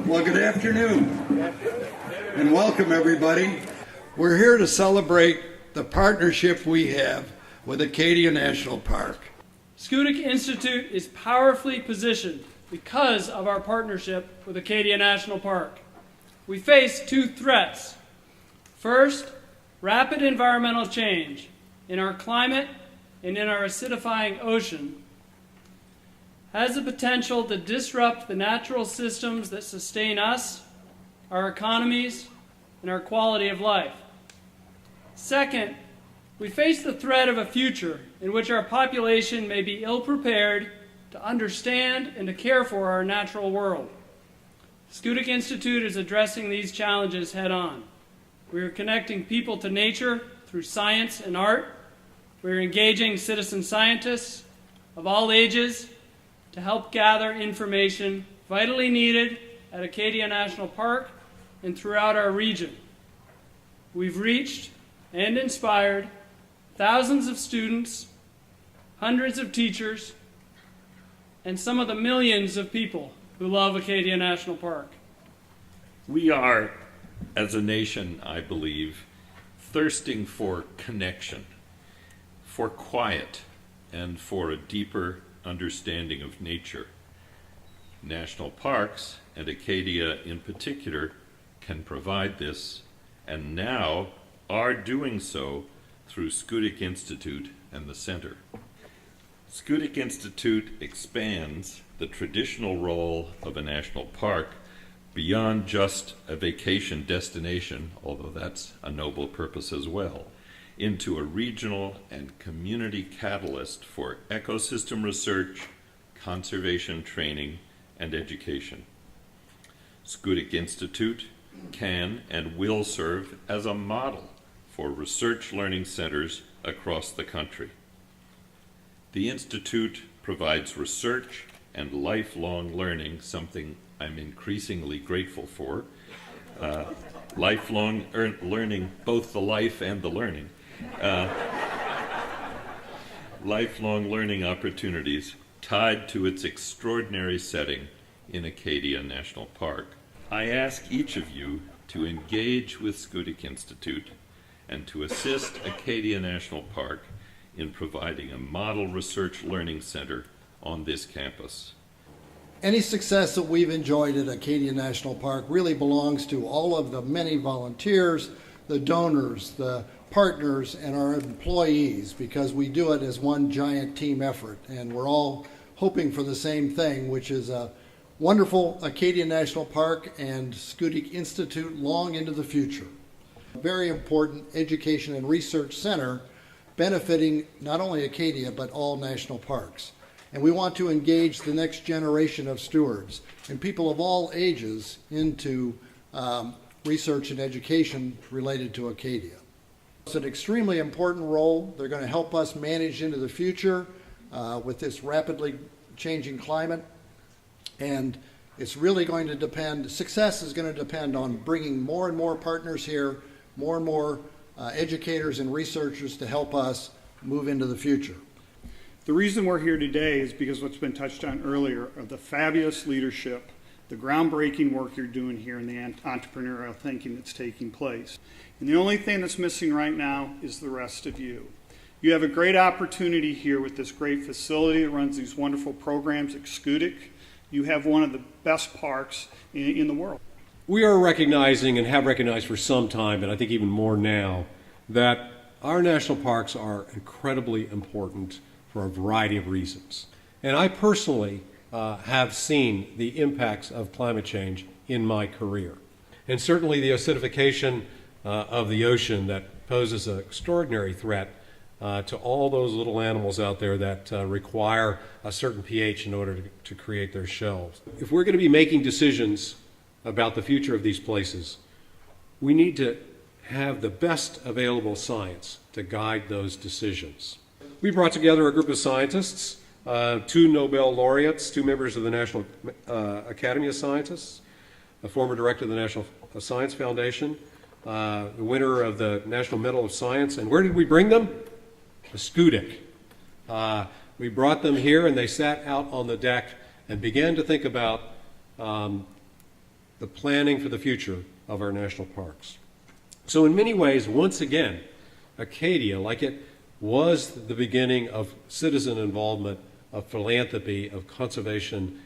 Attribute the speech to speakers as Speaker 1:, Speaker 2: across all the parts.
Speaker 1: Well, good afternoon, and welcome everybody. We're here to celebrate the partnership we have with Acadia National Park.
Speaker 2: Schoodic Institute is powerfully positioned because of our partnership with Acadia National Park. We face two threats. First, rapid environmental change in our climate and in our acidifying ocean has the potential to disrupt the natural systems that sustain us, our economies, and our quality of life. Second, we face the threat of a future in which our population may be ill-prepared to understand and to care for our natural world. Schoodic Institute is addressing these challenges head-on. We are connecting people to nature through science and art. We are engaging citizen scientists of all ages to help gather information vitally needed at Acadia National Park and throughout our region. We've reached and inspired thousands of students, hundreds of teachers, and some of the millions of people who love Acadia National Park.
Speaker 3: We are, as a nation, I believe, thirsting for connection, for quiet, and for a deeper understanding of nature. National parks, and Acadia in particular, can provide this, and now are doing so through Schoodic Institute and the Center. Schoodic Institute expands the traditional role of a national park beyond just a vacation destination, although that's a noble purpose as well, into a regional and community catalyst for ecosystem research, conservation training, and education. Schoodic Institute can and will serve as a model for research learning centers across the country. The Institute provides research and lifelong learning, something I'm increasingly grateful for. Lifelong learning, both the life and the learning. Lifelong learning opportunities tied to its extraordinary setting in Acadia National Park. I ask each of you to engage with Schoodic Institute and to assist Acadia National Park in providing a model research learning center on this campus.
Speaker 4: Any success that we've enjoyed at Acadia National Park really belongs to all of the many volunteers, the donors, the partners, and our employees, because we do it as one giant team effort, and we're all hoping for the same thing, which is a wonderful Acadia National Park and Schoodic Institute long into the future. A very important education and research center benefiting not only Acadia but all national parks. And we want to engage the next generation of stewards and people of all ages into research and education related to Acadia. It's an extremely important role. They're going to help us manage into the future with this rapidly changing climate. And it's really going to depend, success is going to depend on bringing more and more partners here, more and more educators and researchers to help us move into the future.
Speaker 5: The reason we're here today is because what's been touched on earlier of the fabulous leadership, the groundbreaking work you're doing here, and the entrepreneurial thinking that's taking place. And the only thing that's missing right now is the rest of you. You have a great opportunity here with this great facility that runs these wonderful programs at Schoodic. You have one of the best parks in the world.
Speaker 6: We are recognizing, and have recognized for some time, and I think even more now, that our national parks are incredibly important for a variety of reasons. And I personally have seen the impacts of climate change in my career. And certainly the acidification of the ocean that poses an extraordinary threat to all those little animals out there that require a certain pH in order to create their shells. If we're going to be making decisions about the future of these places, we need to have the best available science to guide those decisions. We brought together a group of scientists, 2 Nobel laureates, 2 members of the National Academy of Scientists, a former director of the National Science Foundation, the winner of the National Medal of Science. And where did we bring them? To Schoodic. We brought them here and they sat out on the deck and began to think about the planning for the future of our national parks. So in many ways, once again, Acadia, like it was the beginning of citizen involvement, of philanthropy, of conservation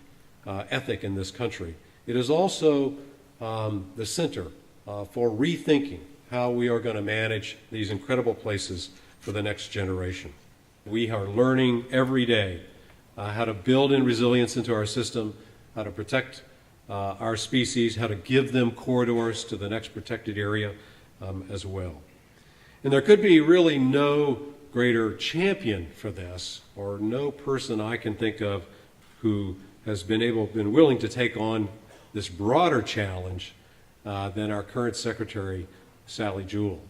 Speaker 6: ethic in this country, it is also the center for rethinking how we are going to manage these incredible places for the next generation. We are learning every day how to build in resilience into our system, how to protect our species, how to give them corridors to the next protected area as well. And there could be really no greater champion for this, or no person I can think of who has been willing to take on this broader challenge than our current Secretary, Sally Jewell.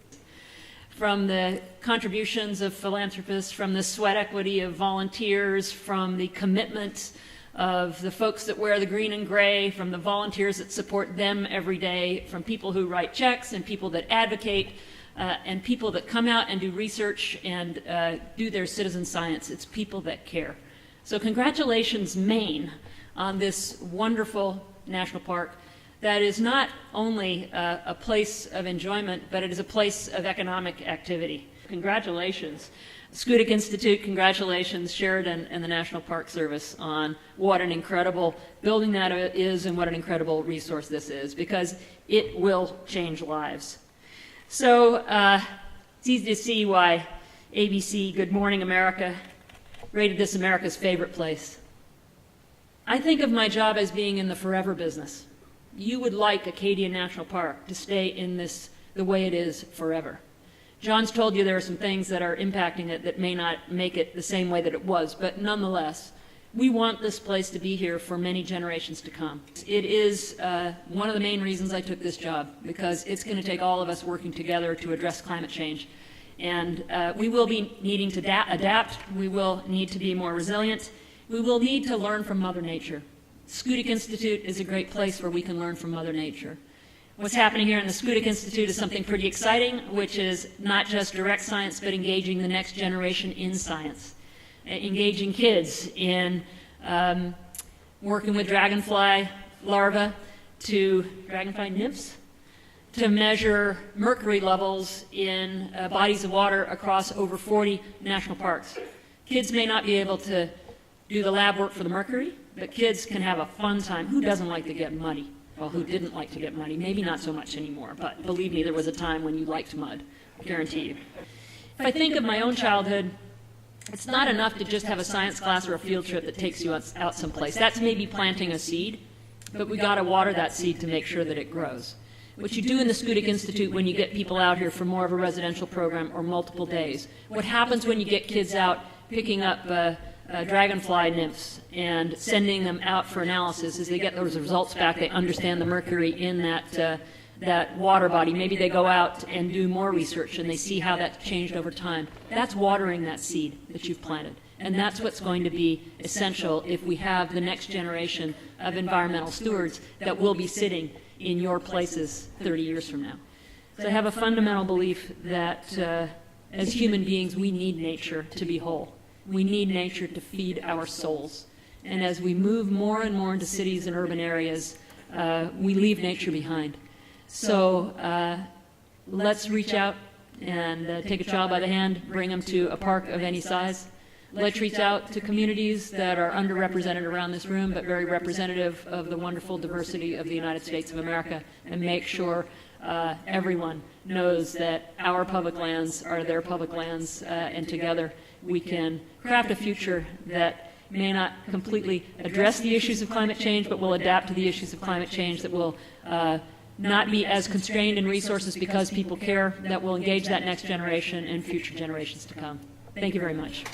Speaker 7: From the contributions of philanthropists, from the sweat equity of volunteers, from the commitment of the folks that wear the green and gray, from the volunteers that support them every day, from people who write checks and people that advocate, and people that come out and do research and do their citizen science. It's people that care. So congratulations, Maine, on this wonderful national park that is not only a place of enjoyment, but it is a place of economic activity. Congratulations. Schoodic Institute, congratulations, Sheridan and the National Park Service on what an incredible building that is and what an incredible resource this is, because it will change lives. So it's easy to see why ABC, Good Morning America, rated this America's favorite place. I think of my job as being in the forever business. You would like Acadia National Park to stay in this the way it is forever. John's told you there are some things that are impacting it that may not make it the same way that it was, but nonetheless, we want this place to be here for many generations to come. It is one of the main reasons I took this job, because it's going to take all of us working together to address climate change. And we will be needing to adapt. We will need to be more resilient. We will need to learn from Mother Nature. Schoodic Institute is a great place where we can learn from Mother Nature. What's happening here in the Schoodic Institute is something pretty exciting, which is not just direct science, but engaging the next generation in science. Engaging kids in working with dragonfly larvae to dragonfly nymphs to measure mercury levels in bodies of water across over 40 national parks. Kids may not be able to do the lab work for the mercury, but kids can have a fun time. Who doesn't like to get muddy? Well, who didn't like to get muddy? Maybe not so much anymore, but believe me, there was a time when you liked mud, I guarantee you. If I think of my own childhood, it's not enough to just have a science class or a field trip that takes you out someplace. That's maybe planting a seed, but we got to water that seed to make sure that it grows. What you do in the Schoodic Institute when you get people out here for more of a residential program or multiple days, what happens when you get kids out picking up dragonfly nymphs and sending them out for analysis, as they get those results back, they understand the mercury in that water body. Maybe they go out and do more research and they see how that's changed over time. That's watering that seed that you've planted. And that's what's going to be essential if we have the next generation of environmental stewards that will be sitting in your places 30 years from now. So I have a fundamental belief that as human beings, we need nature to be whole. We need nature to feed our souls. And as we move more and more into cities and urban areas, we leave nature behind. So let's reach out and take a child by the hand, bring them to a park of any size. Let's reach out to communities that are underrepresented around this room, but very representative of the wonderful diversity of the United States of America, and make sure everyone knows that our public lands are their public lands, and together we can craft a future that may not completely address the issues of climate change, but will adapt to the issues of climate change, that will not be as constrained in resources because people care, that will engage that next generation and future generations to come. Thank you very much.